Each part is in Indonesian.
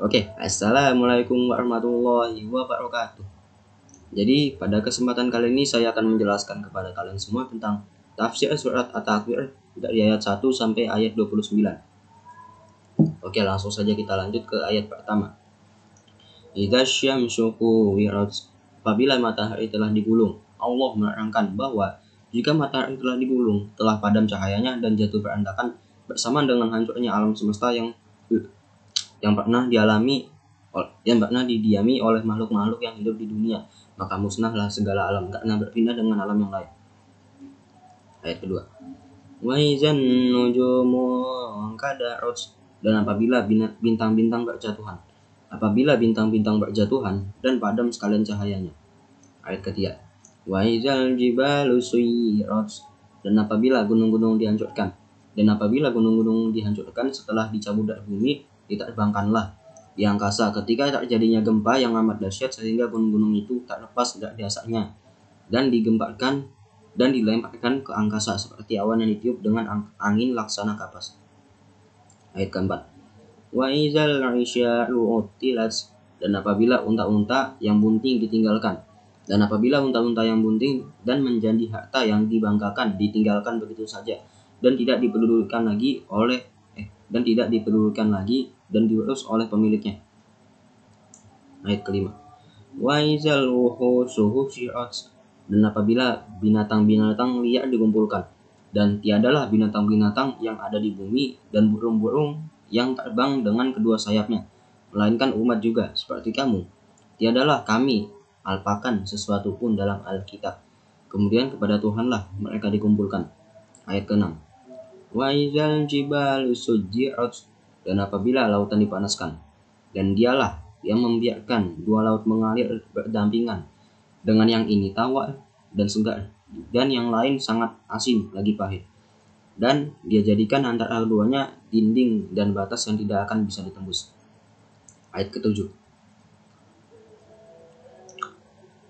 Oke, assalamualaikum warahmatullahi wabarakatuh. Jadi pada kesempatan kali ini saya akan menjelaskan kepada kalian semua tentang tafsir surat At-Takwir dari ayat 1 sampai ayat 29. Oke, langsung saja kita lanjut ke ayat pertama. Idza syamsu kuwirat, apabila matahari telah digulung. Allah menerangkan bahwa jika matahari telah digulung, telah padam cahayanya dan jatuh berantakan bersama dengan hancurnya alam semesta yang pernah didiami oleh makhluk-makhluk yang hidup di dunia, maka musnahlah segala alam karena berpindah dengan alam yang lain. Ayat kedua. Wa izan nujumu kadarut, dan apabila bintang-bintang berjatuhan. Apabila bintang-bintang berjatuhan dan padam sekalian cahayanya. Ayat ketiga. Wa izal jibalu suyirat, dan apabila gunung-gunung dihancurkan. Dan apabila gunung-gunung dihancurkan setelah dicabut dari bumi, diterbangkanlah di angkasa ketika terjadinya gempa yang amat dahsyat sehingga gunung-gunung itu tak lepas dari dasarnya dan digemparkan dan dilemparkan ke angkasa seperti awan yang ditiup dengan angin laksana kapas. Ayat keempat. Wa izal isyaru utilat, dan apabila unta-unta yang bunting ditinggalkan. Dan apabila unta-unta yang bunting dan menjadi harta yang dibanggakan ditinggalkan begitu saja dan tidak dipedulikan lagi dan diurus oleh pemiliknya. Ayat kelima. Wa izal wuhusuhu syi'at, dan apabila binatang-binatang liar dikumpulkan, dan tiadalah binatang-binatang yang ada di bumi dan burung-burung yang terbang dengan kedua sayapnya, melainkan umat juga seperti kamu. Tiadalah kami alpakan sesuatu pun dalam Alkitab. Kemudian kepada Tuhanlah mereka dikumpulkan. Ayat ke-6. Wa izal jibalu sujjirat, dan apabila lautan dipanaskan, dan dialah yang membiarkan dua laut mengalir berdampingan, dengan yang ini tawar dan segar, dan yang lain sangat asin lagi pahit. Dan dia jadikan antara keduanya dinding dan batas yang tidak akan bisa ditembus. Ayat ke-7.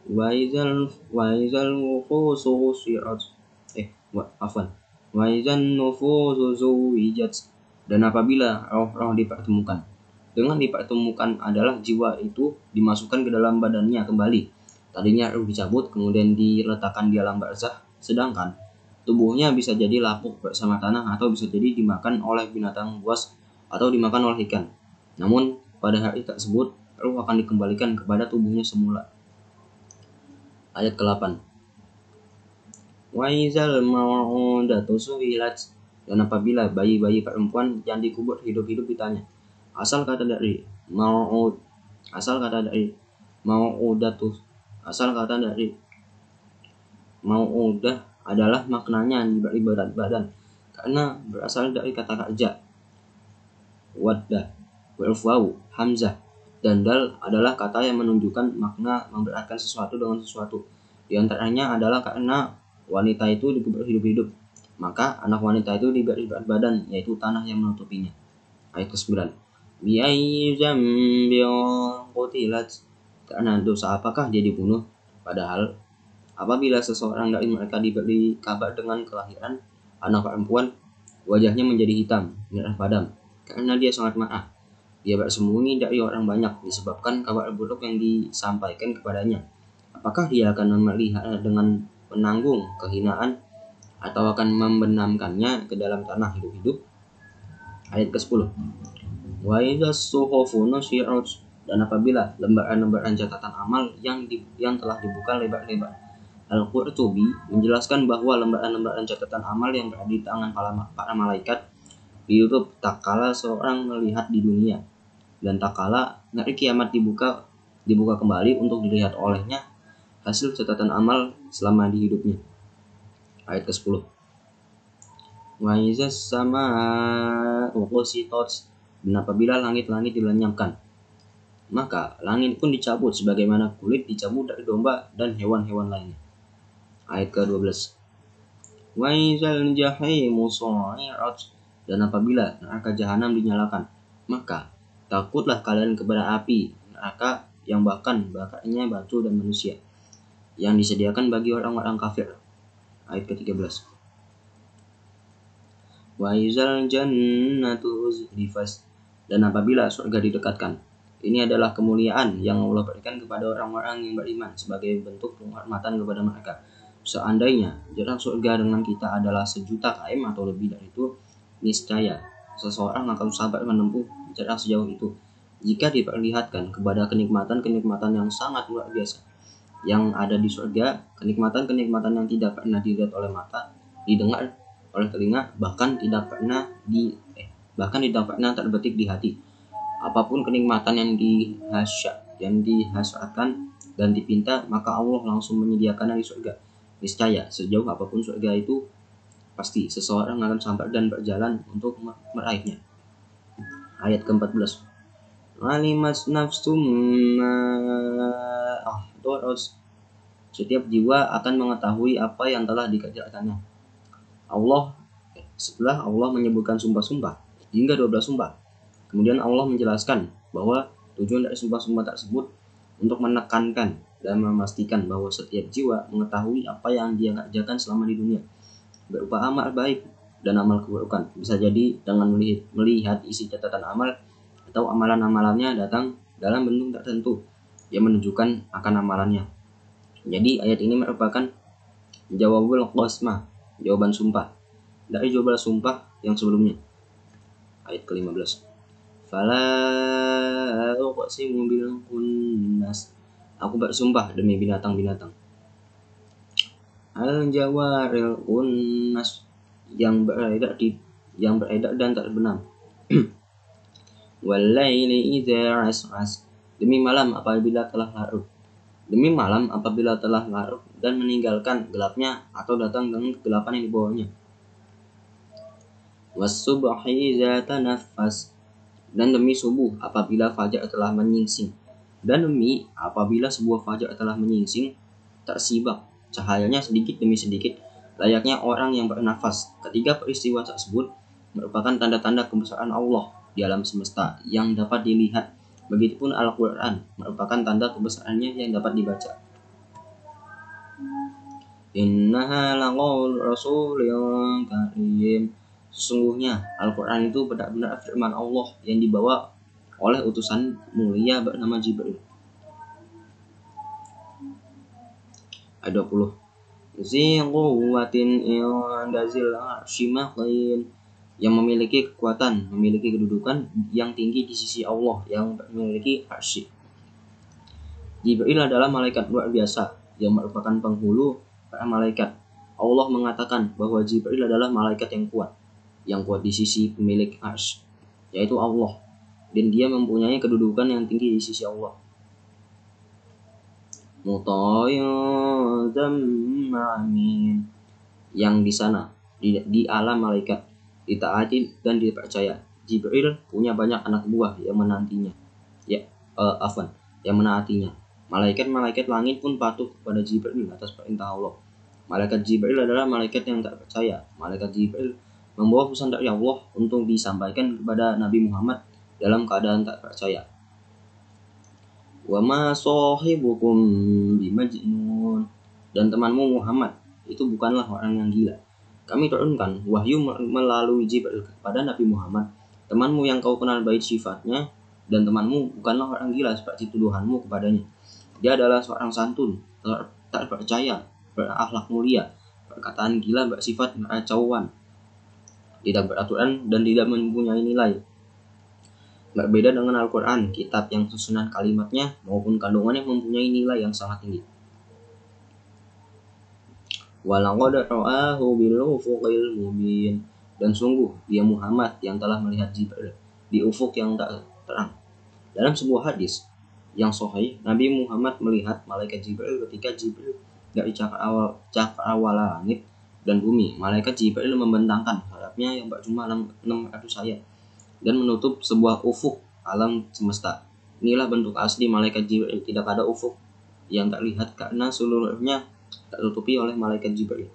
Wa izal nufusu suyirat. Wa izan nufusu zuwijat, dan apabila roh-roh dipertemukan. Dengan dipertemukan adalah jiwa itu dimasukkan ke dalam badannya kembali. Tadinya ruh dicabut kemudian diletakkan di alam barzah, sedangkan tubuhnya bisa jadi lapuk bersama tanah atau bisa jadi dimakan oleh binatang buas atau dimakan oleh ikan. Namun pada hari tersebut ruh akan dikembalikan kepada tubuhnya semula. Ayat ke-8. Wa izal mau'udatu su'ilat, dan apabila bayi-bayi perempuan yang dikubur hidup-hidup ditanya. Asal kata dari mau'udah adalah maknanya diberi berat badan karena berasal dari kata kerja. Wadda, huruf waw, hamzah, dan dal adalah kata yang menunjukkan makna memberatkan sesuatu dengan sesuatu. Di antaranya adalah karena wanita itu dikubur hidup-hidup, maka anak wanita itu diberi berat badan, yaitu tanah yang menutupinya. Ayat ke-9. Bi'ayyi dzambin qutilat, karena dosa apakah dia dibunuh? Padahal apabila seseorang dari mereka diberi kabar dengan kelahiran anak perempuan, wajahnya menjadi hitam, merah padam, karena dia sangat marah. Dia bersembunyi dari orang banyak disebabkan kabar buruk yang disampaikan kepadanya. Apakah dia akan memelihara dengan menanggung kehinaan atau akan membenamkannya ke dalam tanah hidup-hidup? Ayat ke-10. Wa idzas suhufu nusyirat, dan apabila lembaran-lembaran catatan amal yang telah dibuka lebar-lebar. Al-Qurtubi menjelaskan bahwa lembaran-lembaran catatan amal yang berada di tangan para malaikat ditutup tak kala seorang melihat di dunia, dan tak kala hari kiamat dibuka kembali untuk dilihat olehnya hasil catatan amal selama di hidupnya. Ayat ke-10. Wa izas samaa'u qusitat, dan apabila langit-langit dilenyapkan, maka langit pun dicabut sebagaimana kulit dicabut dari domba dan hewan-hewan lainnya. Ayat ke-12. Wa izal jahimu su'irat, dan apabila neraka jahanam dinyalakan, maka takutlah kalian kepada api neraka yang bahkan bakarnya batu dan manusia, yang disediakan bagi orang-orang kafir. Ayat ke-13. Wa izal jannatu uzlifat, dan apabila surga didekatkan, Ini adalah kemuliaan yang Allah berikan kepada orang-orang yang beriman sebagai bentuk penghormatan kepada mereka. Seandainya jarak surga dengan kita adalah 1.000.000 km atau lebih dari itu, niscaya seseorang akan sabar menempuh jarak sejauh itu. Jika diperlihatkan kepada kenikmatan-kenikmatan yang sangat luar biasa yang ada di surga, kenikmatan-kenikmatan yang tidak pernah dilihat oleh mata, didengar oleh telinga, bahkan tidak pernah terbetik di hati. Apapun kenikmatan yang dihasratkan dan dipinta, maka Allah langsung menyediakannya di surga. Niscaya sejauh apapun surga itu, pasti seseorang akan sabar dan berjalan untuk meraihnya. Ayat ke-14. Alimat nafsum terus setiap jiwa akan mengetahui apa yang telah dikerjakannya. Setelah Allah menyebutkan sumpah-sumpah hingga 12 sumpah, kemudian Allah menjelaskan bahwa tujuan dari sumpah-sumpah tersebut untuk menekankan dan memastikan bahwa setiap jiwa mengetahui apa yang dia kerjakan selama di dunia, berupa amal baik dan amal keburukan. Bisa jadi dengan melihat isi catatan amal atau amalan-amalannya datang dalam bentuk tertentu yang menunjukkan akan amalannya. Jadi ayat ini merupakan jawabul qasmah, jawaban sumpah dari jawaban sumpah yang sebelumnya. Ayat ke-15. Fala uqsimu bil khunnas. Aku bersumpah demi binatang-binatang. Al-jawaril khunnas, yang beredar dan tak benam. Wal-laili idza as'as. Demi malam apabila telah larut. Demi malam apabila telah larut dan meninggalkan gelapnya atau datang dengan kegelapan yang dibawanya. Was-subhi idza tanaffas. Dan demi subuh apabila fajar telah menyingsing. Dan demi apabila sebuah fajar telah menyingsing, tersibak cahayanya sedikit demi sedikit, layaknya orang yang bernafas. Ketiga peristiwa tersebut merupakan tanda-tanda kebesaran Allah di alam semesta yang dapat dilihat. Begitupun Al-Quran merupakan tanda kebesarannya yang dapat dibaca. Innaha laqaul rasulil karim. Sesungguhnya Al-Quran itu benar-benar firman Allah yang dibawa oleh utusan mulia bernama Jibril. Ayat 20. Zi quwwatin inda zil arsy makin, yang memiliki kekuatan, memiliki kedudukan yang tinggi di sisi Allah yang memiliki arsy. Jibril adalah malaikat luar biasa yang merupakan penghulu para malaikat. Allah mengatakan bahwa Jibril adalah malaikat yang kuat di sisi pemilik arsy, yaitu Allah, dan dia mempunyai kedudukan yang tinggi di sisi Allah. Muta'in, yang di sana di alam malaikat ditaati dan dipercaya. Jibril punya banyak anak buah yang menantinya. Yang menaatinya. Malaikat-malaikat langit pun patuh kepada Jibril atas perintah Allah. Malaikat Jibril adalah malaikat yang tak percaya. Malaikat Jibril membawa pesan dari Allah untuk disampaikan kepada Nabi Muhammad dalam keadaan tak percaya. Wa ma sahibukum bimajnun, dan temanmu Muhammad itu bukanlah orang yang gila. Kami turunkan wahyu melalui Jibril kepada Nabi Muhammad. Temanmu yang kau kenal baik sifatnya, dan temanmu bukanlah orang gila seperti tuduhanmu kepadanya. Dia adalah seorang santun, tak percaya, berakhlak mulia. Perkataan gila bersifat kacauan, tidak beraturan dan tidak mempunyai nilai. Berbeda dengan Al-Quran, kitab yang susunan kalimatnya maupun kandungannya mempunyai nilai yang sangat tinggi. Walaqad ra'ahu bil ufuqil mubin, dan sungguh dia Muhammad yang telah melihat Jibril di ufuk yang tak terang. Dalam sebuah hadis yang sahih, Nabi Muhammad melihat malaikat Jibril ketika Jibril dari cakrawala langit dan bumi. Malaikat Jibril membentangkan sayapnya yang berjumlah 600 sayap dan menutup sebuah ufuk alam semesta. Inilah bentuk asli malaikat Jibril. Tidak ada ufuk yang tak lihat karena seluruhnya tertutupi oleh malaikat Jibril.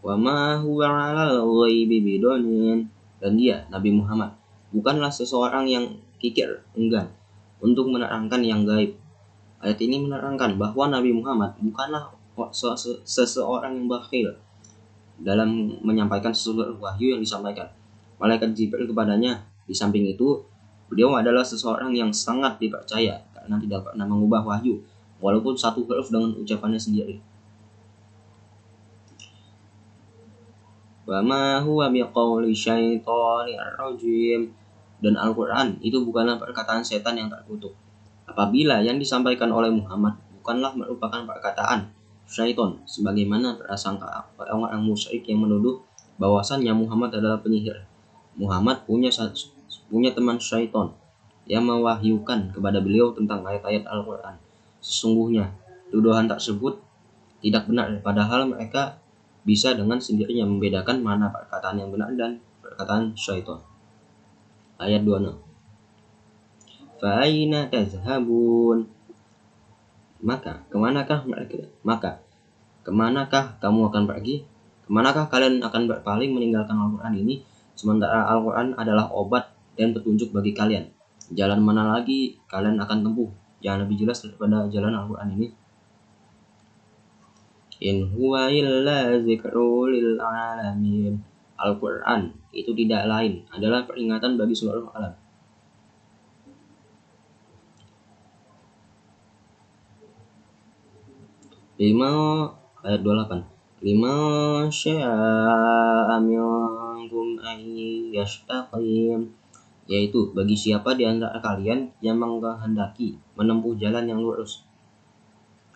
Wa ma huwa 'alal ghaibi bidonin, dan dia Nabi Muhammad bukanlah seseorang yang kikir enggan untuk menerangkan yang gaib. Ayat ini menerangkan bahwa Nabi Muhammad bukanlah seseorang yang bakhil dalam menyampaikan seluruh wahyu yang disampaikan. Malaikat Jibril kepadanya Di samping itu, beliau adalah seseorang yang sangat dipercaya karena tidak pernah mengubah wahyu, walaupun satu huruf dengan ucapannya sendiri. Wa ma huwa biqauli syaitonir rajim. Dan Al-Quran itu bukanlah perkataan setan yang terkutuk. Apabila yang disampaikan oleh Muhammad bukanlah merupakan perkataan syaiton, sebagaimana prasangka orang musyrik yang menuduh bahwasannya Muhammad adalah penyihir. Muhammad punya teman syaiton yang mewahyukan kepada beliau tentang ayat-ayat Al-Quran. Sesungguhnya tuduhan tersebut tidak benar, padahal mereka bisa dengan sendirinya membedakan mana perkataan yang benar dan perkataan syaiton. Ayat 26. Fa'aina tazhabun. Maka kemanakah kamu akan pergi? Kemanakah kalian akan berpaling meninggalkan Al-Quran ini? Sementara Al-Quran adalah obat dan petunjuk bagi kalian. Jalan mana lagi kalian akan tempuh yang lebih jelas daripada jalan Al-Quran ini? In huwa illa zikrul lil alamin. Al-Quran itu tidak lain adalah peringatan bagi seluruh alam. Ayat 28. Lima syaa minkum ay yastaqim. Yaitu bagi siapa di antara kalian yang menghendaki menempuh jalan yang lurus.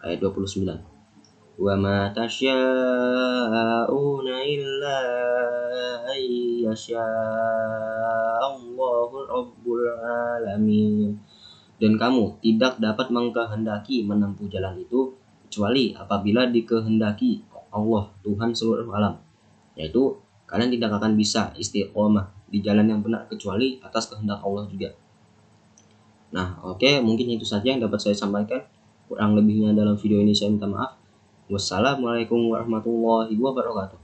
Ayat 29. Wa ma tasya'una illa ay yasha'allahu rabbul alamin. Dan kamu tidak dapat mengkehendaki menempuh jalan itu kecuali apabila dikehendaki Allah, Tuhan seluruh alam. Yaitu kalian tidak akan bisa istiqomah di jalan yang benar kecuali atas kehendak Allah juga. Nah, oke, mungkin itu saja yang dapat saya sampaikan. Kurang lebihnya dalam video ini saya minta maaf. Wassalamualaikum warahmatullahi wabarakatuh.